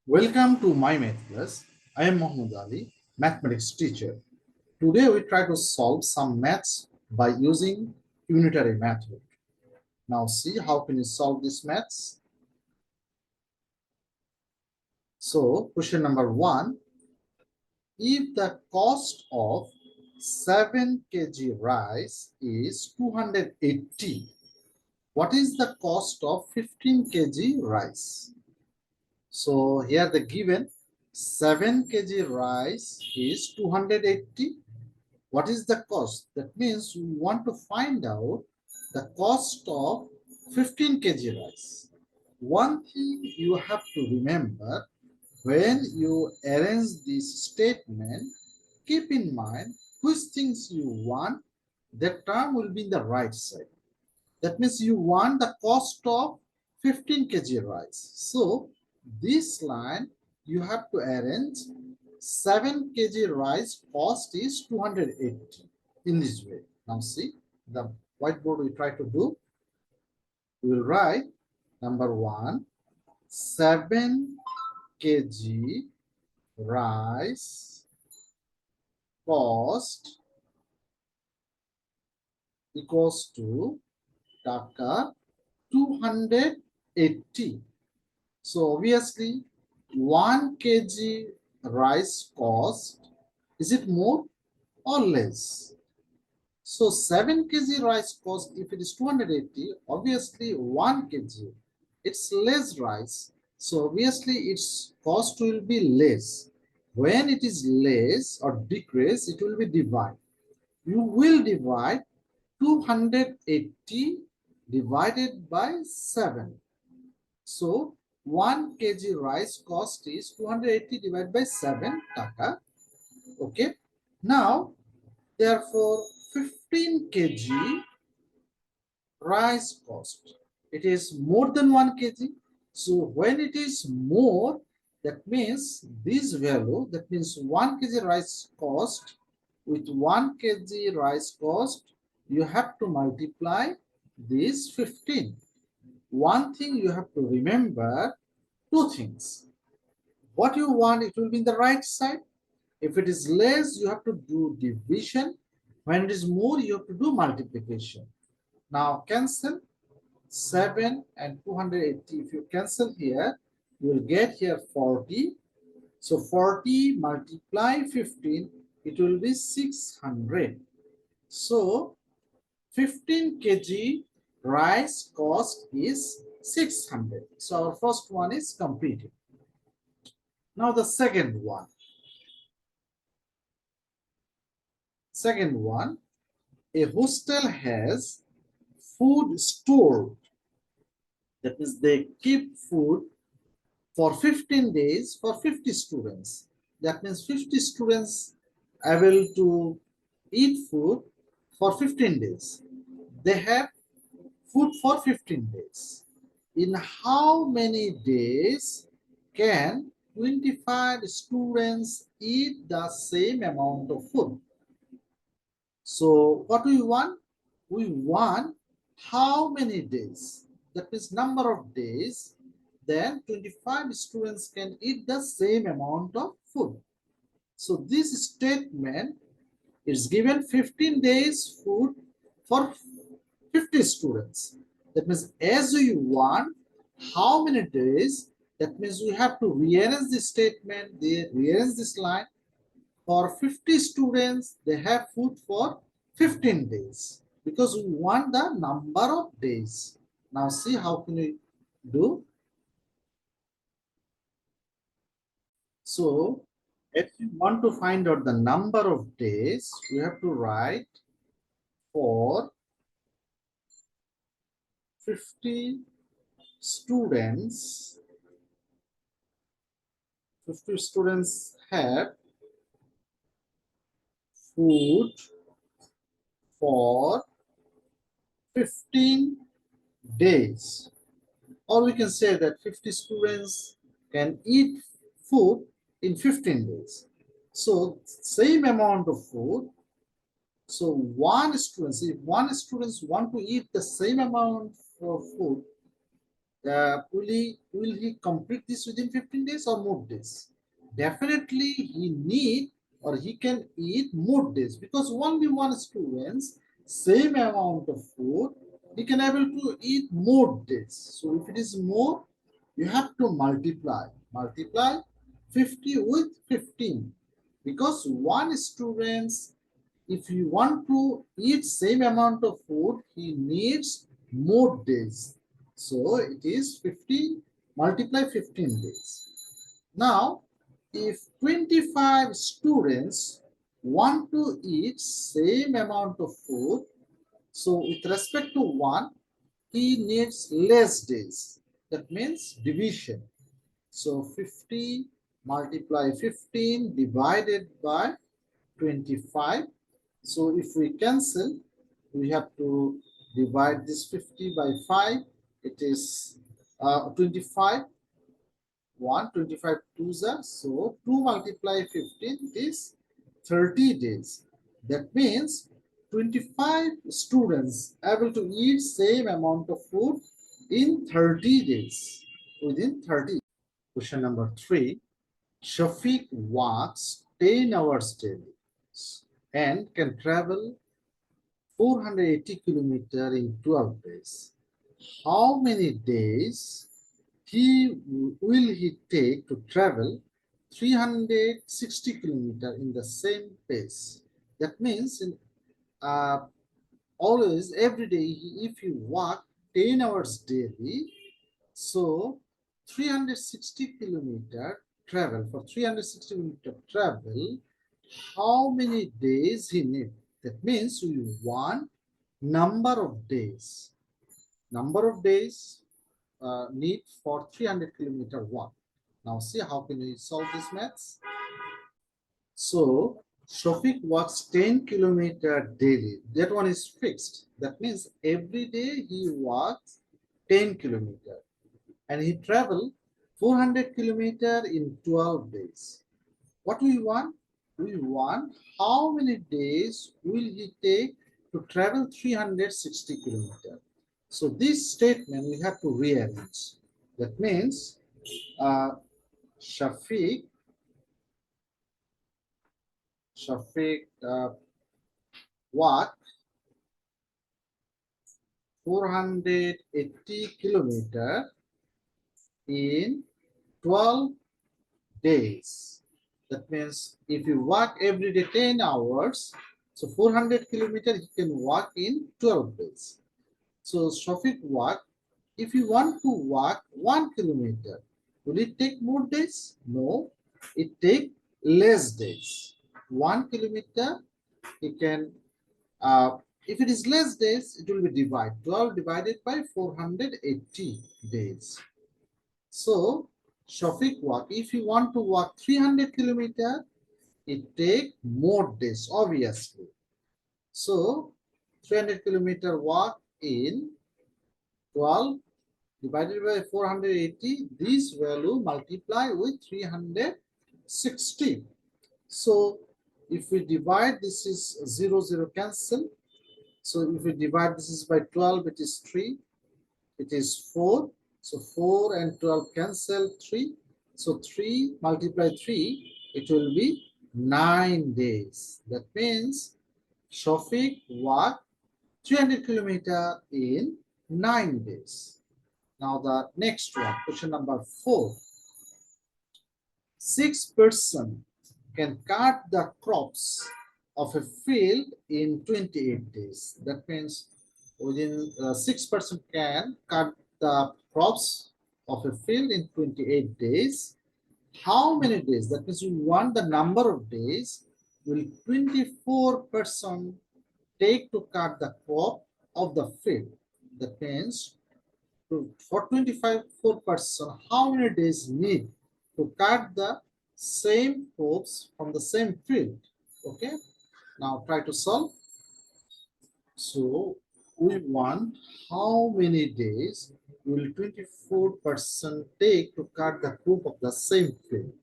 Welcome to my math class. I am Mohammed Ali, mathematics teacher. Today we try to solve some maths by using unitary method. Now see how can you solve this maths. So question number 1, if the cost of 7 kg rice is 280, what is the cost of 15 kg rice? So here the given 7 kg rice is 280. What is the cost? That means we want to find out the cost of 15 kg rice. One thing you have to remember, when you arrange this statement, keep in mind which things you want, that term will be in the right side. That means you want the cost of 15 kg rice. So this line you have to arrange 7 kg rice cost is 280 in this way. Now see the whiteboard we try to do. We will write number 1, 7 kg rice cost equals to taka 280. So obviously 1 kg rice cost, is it more or less? So 7 kg rice cost, if it is 280, obviously 1 kg, it's less rice. So obviously its cost will be less. When it is less or decrease, it will be divided. You will divide 280 divided by 7. So 1 kg rice cost is 280 divided by 7 taka. Okay. Now, therefore, 15 kg rice cost. It is more than 1 kg. So when it is more, that means this value, that means 1 kg rice cost with 1 kg rice cost, you have to multiply this 15. One thing you have to remember, two things. What you want, it will be in the right side. If it is less, you have to do division. When it is more, you have to do multiplication. Now cancel 7 and 280. If you cancel here, you will get here 40. So 40 multiply 15, it will be 600. So 15 kg rice cost is 600. So our first one is completed. Now the second one. Second one, a hostel has food stored. That means they keep food for 15 days for 50 students. That means 50 students able to eat food for 15 days. They have food for 15 days. In how many days can 25 students eat the same amount of food? So what do we want? We want how many days? That means number of days. Then 25 students can eat the same amount of food. So this statement is given 15 days food for 50 students. That means as we want how many days, that means we have to rearrange this statement, they rearrange this line. For 50 students, they have food for 15 days because we want the number of days. Now see how can we do. So if you want to find out the number of days, we have to write for 50 students. 50 students have food for 15 days. Or we can say that 50 students can eat food in 15 days. So same amount of food. So one student, if one students want to eat the same amount of food, will he complete this within 15 days or more days? Definitely he need or he can eat more days, because only one students same amount of food he can able to eat more days. So if it is more, you have to multiply 50 with 15, because one students, if you want to eat same amount of food, he needs more days. So it is 50 multiply 15 days. Now, if 25 students want to eat same amount of food, so with respect to one, he needs less days. That means division. So 50 multiply 15 divided by 25. So if we cancel, we have to divide this 50 by 5. It is 25. 1, 25 twos are, so 2 multiply 15 is 30 days. That means 25 students able to eat same amount of food in 30 days, within 30. Question number 3. Shafiq walks 10 hours daily and can travel 480 kilometers in 12 days. How many days will he take to travel 360 kilometers in the same pace? That means uh, always every day, if you walk 10 hours daily, so 360 kilometer travel, for 360 kilometer travel, how many days he need? That means we want number of days. Number of days need for 300 kilometer walk. Now see how can we solve this maths? So Shofik walks 10 kilometer daily. That one is fixed. That means every day he walks 10 kilometer and he travel 400 kilometer in 12 days. What we want? We want how many days will he take to travel 360 kilometers. So this statement we have to rearrange. That means uh, Shafiq, Shafiq walk 480 kilometers in 12 days. That means if you walk every day 10 hours, so 400 kilometers you can walk in 12 days. So Shafiq walk, if you want to walk 1 kilometer, will it take more days? No, it take less days. 1 kilometer, you can, if it is less days, it will be divided. 12 divided by 480 days. So Shafiq walk, if you want to walk 300 kilometer, it take more days, obviously. So 300 kilometer walk in 12 divided by 480, this value multiply with 360. So if we divide, this is 0, 0 cancel. So if we divide, this is by 12, it is 3, it is 4. So 4 and 12 cancel 3. So 3 multiply 3, it will be 9 days. That means Shafiq walked 300 kilometers in 9 days. Now the next one, question number 4. 6% can cut the crops of a field in 28 days. That means within 6% can cut the crops of a field in 28 days. How many days? That means we want the number of days. Will 24% take to cut the crop of the field? That means for 25% how many days need to cut the same crops from the same field? Okay, now try to solve. So we want how many days will 24% take to cut the crop of the same field?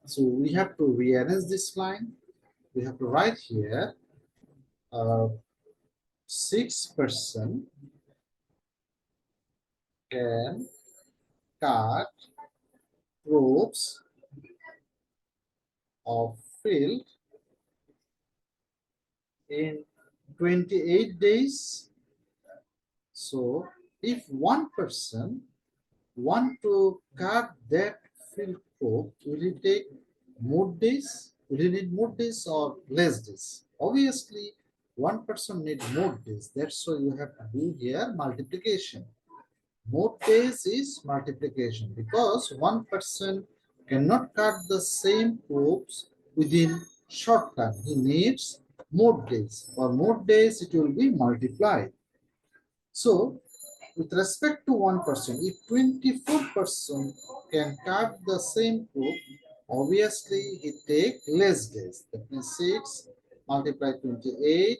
So we have to rearrange this line. We have to write here 6% can cut probes of field in 28 days. So if one person want to cut that field probe, will it take more days? Will it need more days or less days? Obviously, one person needs more days. That's why you have to do here multiplication. More days is multiplication because one person cannot cut the same probes within short time. He needs more days. For more days, it will be multiplied. So, with respect to one person, if 24% can cut the same probe, obviously he take less days. That means 6 multiplied 28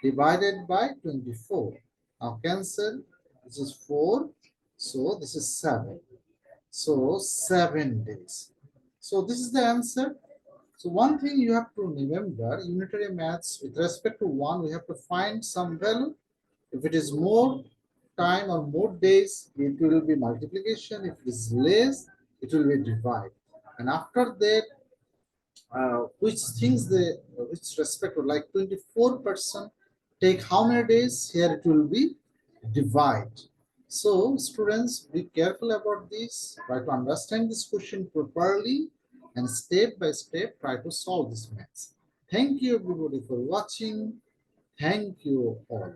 divided by 24. Now cancel. This is 4. So this is 7. So 7 days. So this is the answer. So one thing you have to remember, unitary maths with respect to 1, we have to find some value. If it is more time or more days, it will be multiplication. If it is less, it will be divide. And after that, which things they, which respect to like 24% take how many days? Here it will be divide. So students, be careful about this. Try to understand this question properly and step by step try to solve this maths. Thank you everybody for watching. Thank you all.